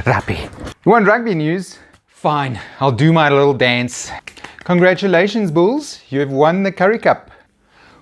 Rappie. You want rugby news? Fine, I'll do my little dance. Congratulations, Bulls. You have won the Currie Cup.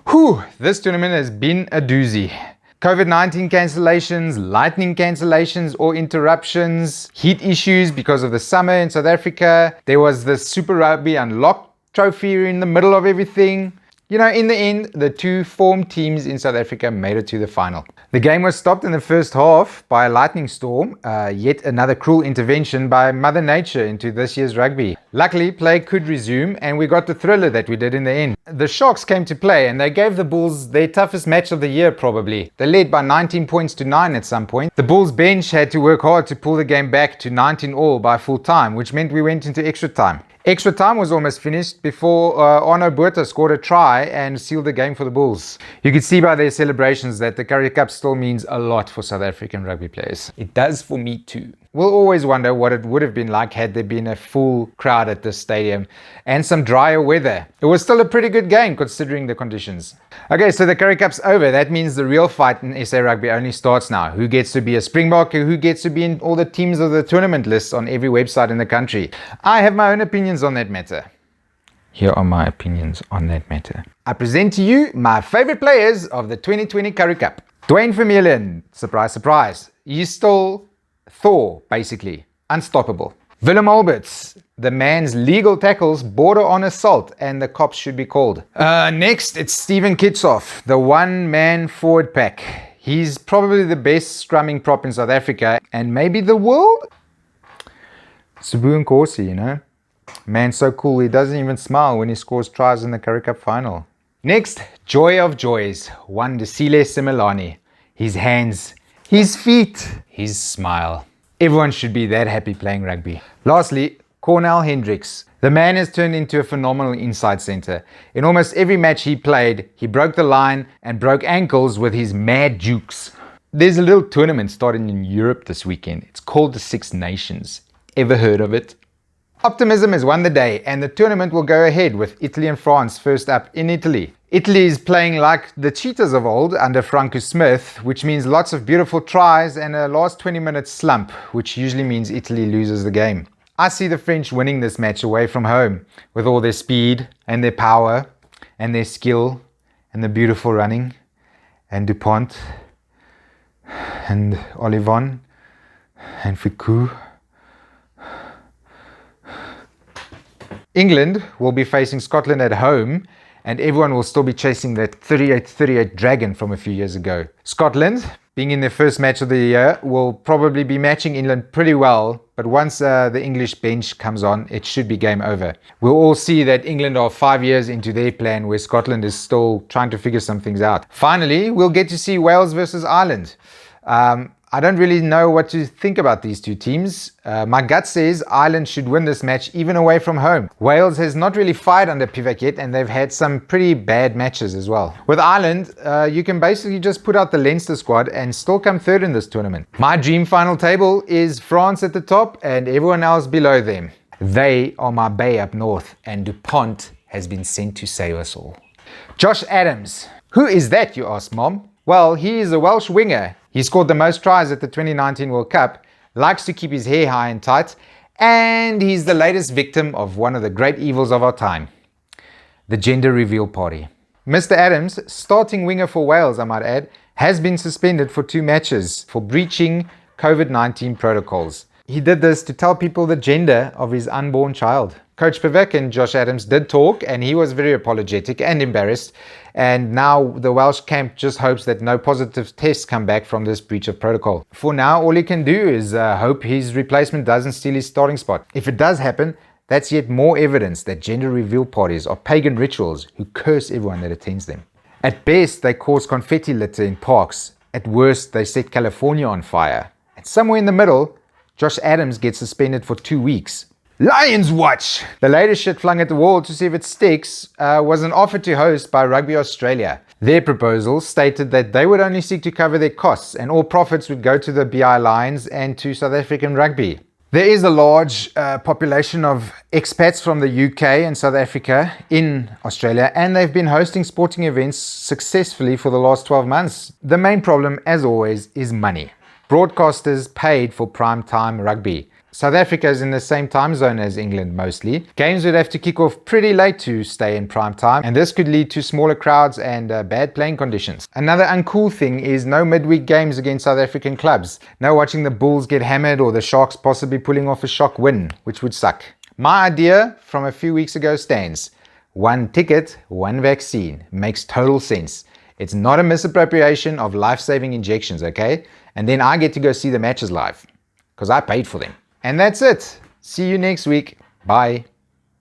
Whew, this tournament has been a doozy. COVID-19 cancellations, lightning cancellations or interruptions, heat issues because of the summer in South Africa. There was the Super Rugby Unlocked trophy in the middle of everything. You know, in the end, the two formed teams in South Africa made it to the final. The game was stopped in the first half by a lightning storm, yet another cruel intervention by Mother Nature into this year's rugby. Luckily, play could resume and we got the thriller that we did in the end. The Sharks came to play and they gave the Bulls their toughest match of the year probably. They led by 19 points to 9 at some point. The Bulls bench had to work hard to pull the game back to 19 all by full time, which meant we went into extra time. Extra time was almost finished before Arno Botha scored a try and sealed the game for the Bulls. You could see by their celebrations that the Currie Cup still means a lot for South African rugby players. It does for me too. We'll always wonder what it would have been like had there been a full crowd at this stadium and some drier weather. It was still a pretty good game considering the conditions. Okay, so the Currie Cup's over. That means the real fight in SA Rugby only starts now. Who gets to be a Springbok? Who gets to be in all the teams of the tournament lists on every website in the country? I have my own opinions on that matter. Here are my opinions on that matter. I present to you my favorite players of the 2020 Currie Cup. Dwayne Vermeulen, surprise, surprise. He's still Thor, basically. Unstoppable. Willem Alberts, the man's legal tackles border on assault and the cops should be called. Next, it's Steven Kitshoff, the one-man forward pack. He's probably the best scrumming prop in South Africa and maybe the world? Sibu Nkosi, you know. Man, so cool, he doesn't even smile when he scores tries in the Currie Cup final. Next, joy of joys, Wandisile Simelane. His hands, his feet, his smile. Everyone should be that happy playing rugby. Lastly, Cornell Hendricks. The man has turned into a phenomenal inside centre. In almost every match he played, he broke the line and broke ankles with his mad jukes. There's a little tournament starting in Europe this weekend. It's called the Six Nations. Ever heard of it? Optimism has won the day and the tournament will go ahead with Italy and France first up in Italy. Italy is playing like the Cheetahs of old under Franco Smith, which means lots of beautiful tries and a last 20-minute slump, which usually means Italy loses the game. I see the French winning this match away from home with all their speed and their power and their skill and the beautiful running and Dupont and Olivon and Ficou. England will be facing Scotland at home and everyone will still be chasing that 38-38 dragon from a few years ago. Scotland, being in their first match of the year, will probably be matching England pretty well, but once the English bench comes on, it should be game over. We'll all see that England are 5 years into their plan where Scotland is still trying to figure some things out. Finally, we'll get to see Wales versus Ireland. I don't really know what to think about these two teams. My gut says Ireland should win this match even away from home. Wales has not really fired under Pivak yet and they've had some pretty bad matches as well. With Ireland, you can basically just put out the Leinster squad and still come third in this tournament. My dream final table is France at the top and everyone else below them. They are my bay up north and Dupont has been sent to save us all. Josh Adams. Who is that, you ask, Mom? Well, he is a Welsh winger. He scored the most tries at the 2019 World Cup, likes to keep his hair high and tight, and he's the latest victim of one of the great evils of our time, the gender reveal party. Mr. Adams, starting winger for Wales, I might add, has been suspended for 2 matches for breaching COVID-19 protocols. He did this to tell people the gender of his unborn child. Coach Pivak and Josh Adams did talk and he was very apologetic and embarrassed. And now the Welsh camp just hopes that no positive tests come back from this breach of protocol. For now, all he can do is hope his replacement doesn't steal his starting spot. If it does happen, that's yet more evidence that gender reveal parties are pagan rituals who curse everyone that attends them. At best, they cause confetti litter in parks. At worst, they set California on fire. And somewhere in the middle, Josh Adams gets suspended for 2 weeks. Lions Watch! The latest shit flung at the wall to see if it sticks was an offer to host by Rugby Australia. Their proposal stated that they would only seek to cover their costs and all profits would go to the B&ILions and to South African rugby. There is a large population of expats from the UK and South Africa in Australia and they've been hosting sporting events successfully for the last 12 months. The main problem, as always, is money. broadcasters paid for primetime rugby. South Africa is in the same time zone as England mostly. Games would have to kick off pretty late to stay in prime time, and this could lead to smaller crowds and bad playing conditions. Another uncool thing is no midweek games against South African clubs. No watching the Bulls get hammered or the Sharks possibly pulling off a shock win, which would suck. My idea from a few weeks ago stands. One ticket, one vaccine. Makes total sense. It's not a misappropriation of life-saving injections, okay? And then I get to go see the matches live, because I paid for them. And that's it. See you next week. Bye.